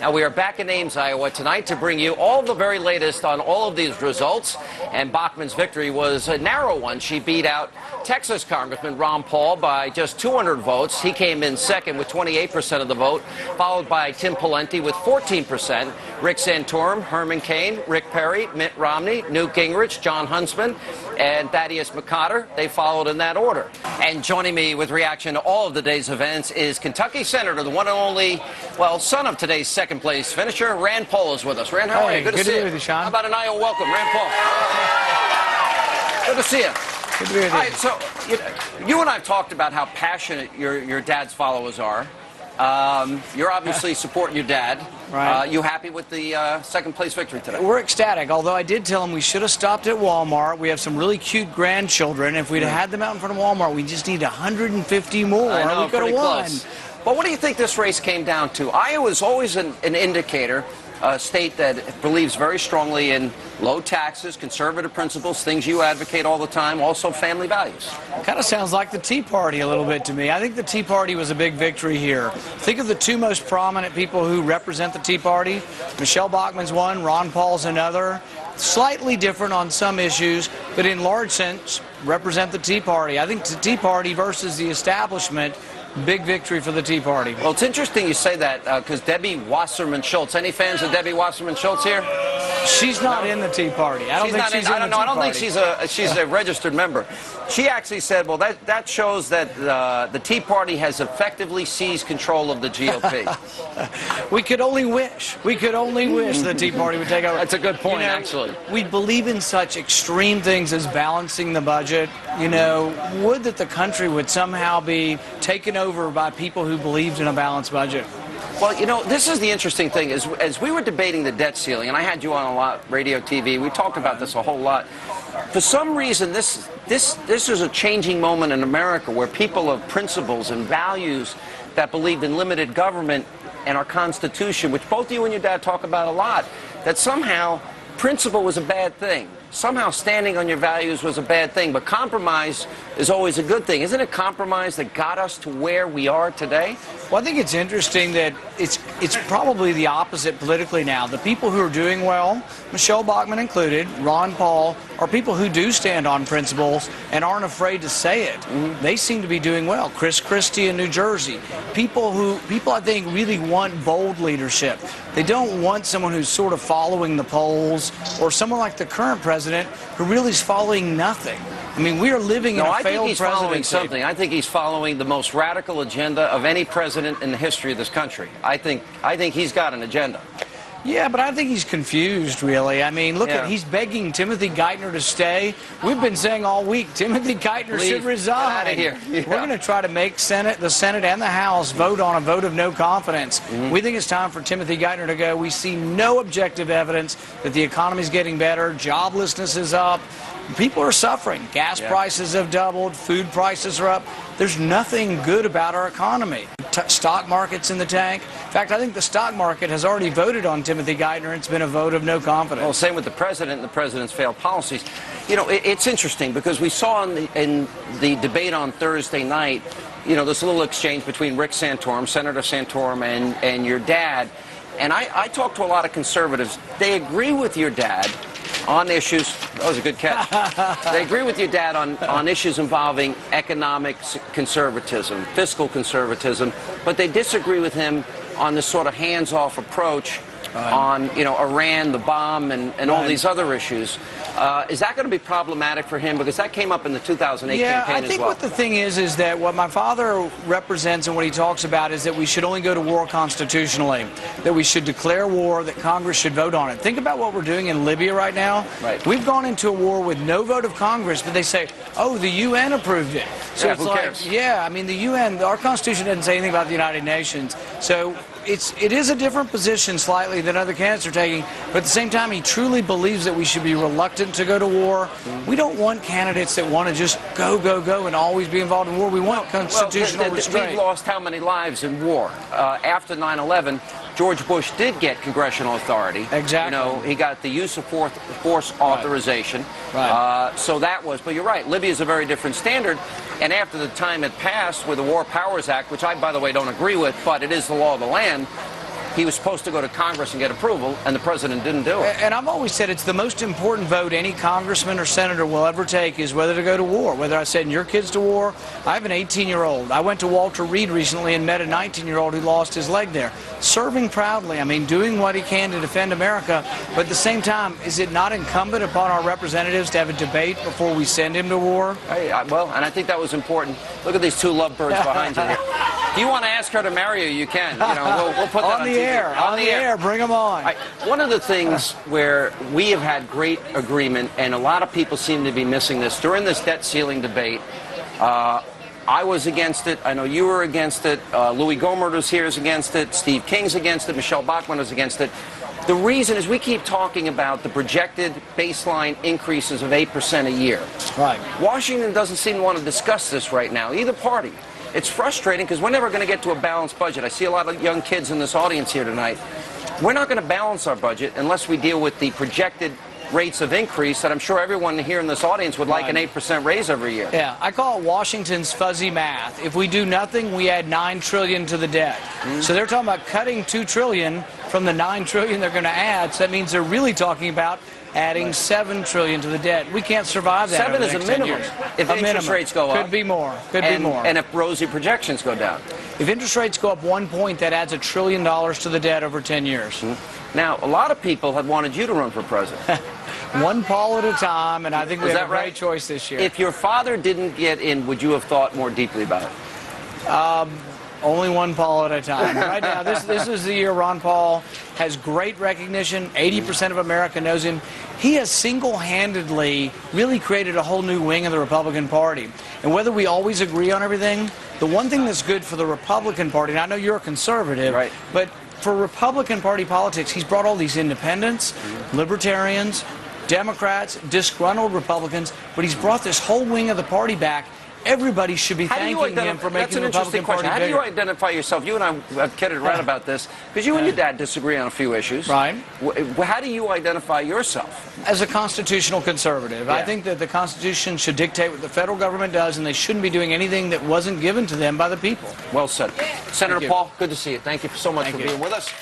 Now, we are back in Ames, Iowa tonight to bring you all the very latest on all of these results. And Bachmann's victory was a narrow one. She beat out Texas Congressman Ron Paul by just 200 votes. He came in second with 28% of the vote, followed by Tim Pawlenty with 14%, Rick Santorum, Herman Cain, Rick Perry, Mitt Romney, Newt Gingrich, John Huntsman, and Thaddeus McCotter. They followed in that order. And joining me with reaction to all of the day's events is Kentucky Senator, the one and only, well, son of today's second-place finisher, Rand Paul is with us. Rand, how are you? Good to see you, Sean. How about an Iowa welcome, Rand Paul? Good to see you. Good to be with you. All right, so you and I have talked about how passionate your dad's followers are. You're obviously supporting your dad. Right. You happy with the second-place victory today? We're ecstatic, although I did tell him we should have stopped at Walmart. We have some really cute grandchildren. If we'd have had them out in front of Walmart, we just need 150 more. I know, we could have won. Close. But what do you think this race came down to? Iowa's always an indicator, a state that believes very strongly in low taxes, conservative principles, things you advocate all the time, also family values. Kind of sounds like the Tea Party a little bit to me. I think the Tea Party was a big victory here. Think of the two most prominent people who represent the Tea Party. Michelle Bachmann's one, Ron Paul's another. Slightly different on some issues, but in large sense represent the Tea Party. I think the Tea Party versus the establishment, big victory for the Tea Party. Well, it's interesting you say that because Debbie Wasserman Schultz. Any fans of Debbie Wasserman Schultz here? She's not in the Tea Party. I don't think she's in the Tea Party. I don't think she's a registered member. She actually said, well, that shows that the Tea Party has effectively seized control of the GOP. We could only wish. We could only wish the Tea Party would take over. That's a good point, actually. We believe in such extreme things as balancing the budget. You know, would that the country would somehow be taken over by people who believed in a balanced budget. Well, you know, this is the interesting thing. As we were debating the debt ceiling, and I had you on a lot, radio, TV, we talked about this a whole lot. For some reason, this is a changing moment in America where people of principles and values that believed in limited government and our Constitution, which both you and your dad talk about a lot, that somehow principle was a bad thing. Somehow standing on your values was a bad thing, but compromise is always a good thing. Isn't it compromise that got us to where we are today? Well, I think it's interesting that it's probably the opposite politically now. The people who are doing well, Michelle Bachmann included, Ron Paul, are people who do stand on principles and aren't afraid to say it. They seem to be doing well. Chris Christie in New Jersey. People I think really want bold leadership. They don't want someone who's sort of following the polls or someone like the current president who really is following nothing. I mean, we are living in a failed presidency. I think he's following something. I think he's following the most radical agenda of any president in the history of this country. I think he's got an agenda. Yeah, but I think he's confused, really. I mean, look at, he's begging Timothy Geithner to stay. We've been saying all week, Timothy Geithner should resign. Get out of here. Yeah. We're going to try to make the Senate and the House vote on a vote of no confidence. We think it's time for Timothy Geithner to go. We see no objective evidence that the economy is getting better. Joblessness is up. People are suffering. Gas prices have doubled. Food prices are up. There's nothing good about our economy. Stock market's in the tank. In fact, I think the stock market has already voted on Timothy Geithner. It's been a vote of no confidence. Well, same with the president and the president's failed policies. You know, it's interesting because we saw in the debate on Thursday night, you know, this little exchange between Rick Santorum, Senator Santorum, and your dad. And I talked to a lot of conservatives. They agree with your dad on issues. That was a good catch. They agree with your dad on issues involving economic conservatism, fiscal conservatism, but they disagree with him on this sort of hands-off approach on, you know, Iran, the bomb, and all these other issues. Is that going to be problematic for him? Because that came up in the 2008 campaign as well. Yeah, I think what the thing is that what my father represents and what he talks about is that we should only go to war constitutionally, that we should declare war, that Congress should vote on it. Think about what we're doing in Libya right now. Right. We've gone into a war with no vote of Congress, but they say, oh, the UN approved it. So yeah, it's who like, cares? yeah, I mean, the UN, our Constitution doesn't say anything about the United Nations. So it is a different position slightly than other candidates are taking, but at the same time, he truly believes that we should be reluctant to go to war. We don't want candidates that want to just go, and always be involved in war. We want constitutional restraint. We've lost how many lives in war? After 9/11, George Bush did get congressional authority. Exactly. You know, he got the use of force authorization. Right. So that was, but you're right, Libya is a very different standard. And after the time had passed with the War Powers Act, which I, by the way, don't agree with, but it is the law of the land, he was supposed to go to Congress and get approval, and the president didn't do it. And I've always said it's the most important vote any congressman or senator will ever take is whether to go to war, whether I send your kids to war. I have an 18-year-old. I went to Walter Reed recently and met a 19-year-old who lost his leg there. Serving proudly, I mean, doing what he can to defend America, but at the same time, is it not incumbent upon our representatives to have a debate before we send him to war? Well, and I think that was important. Look at these two lovebirds behind you here. If you want to ask her to marry you, you can. You know, we'll put that on the air. On the air. Bring them on. One of the things where we have had great agreement, and a lot of people seem to be missing this, during this debt ceiling debate, I was against it. I know you were against it. Louis Gohmert was here is against it. Steve King's against it. Michelle Bachmann is against it. The reason is we keep talking about the projected baseline increases of 8% a year. Right. Washington doesn't seem to want to discuss this right now, either party. It's frustrating because we're never going to get to a balanced budget. I see a lot of young kids in this audience here tonight. We're not going to balance our budget unless we deal with the projected rates of increase that I'm sure everyone here in this audience would like an 8% raise every year. Yeah, I call it Washington's fuzzy math. If we do nothing, we add $9 trillion to the debt. So they're talking about cutting $2 trillion from the $9 trillion they're going to add. So that means they're really talking about adding $7 trillion to the debt. We can't survive that. 7 is a minimum. If interest rates go up. Could be more. Could be more. And if rosy projections go down. If interest rates go up 1 point, that adds $1 trillion to the debt over 10 years. Now, a lot of people have wanted you to run for president. One poll at a time, and I think we have a great choice this year. If your father didn't get in, would you have thought more deeply about it? Only one Paul at a time. Right now, this is the year Ron Paul has great recognition. 80% of America knows him. He has single-handedly really created a whole new wing of the Republican Party. And whether we always agree on everything, the one thing that's good for the Republican Party, and I know you're a conservative, right, but for Republican Party politics, he's brought all these independents, libertarians, Democrats, disgruntled Republicans, but he's brought this whole wing of the party back. Everybody should be thanking him for making the Republican Party bigger. How do you identify yourself? You and I have kidded around about this, because you and your dad disagree on a few issues. Right. How do you identify yourself? As a constitutional conservative. I think that the Constitution should dictate what the federal government does, and they shouldn't be doing anything that wasn't given to them by the people. Well said. Senator Paul, good to see you. Thank you so much for being with us.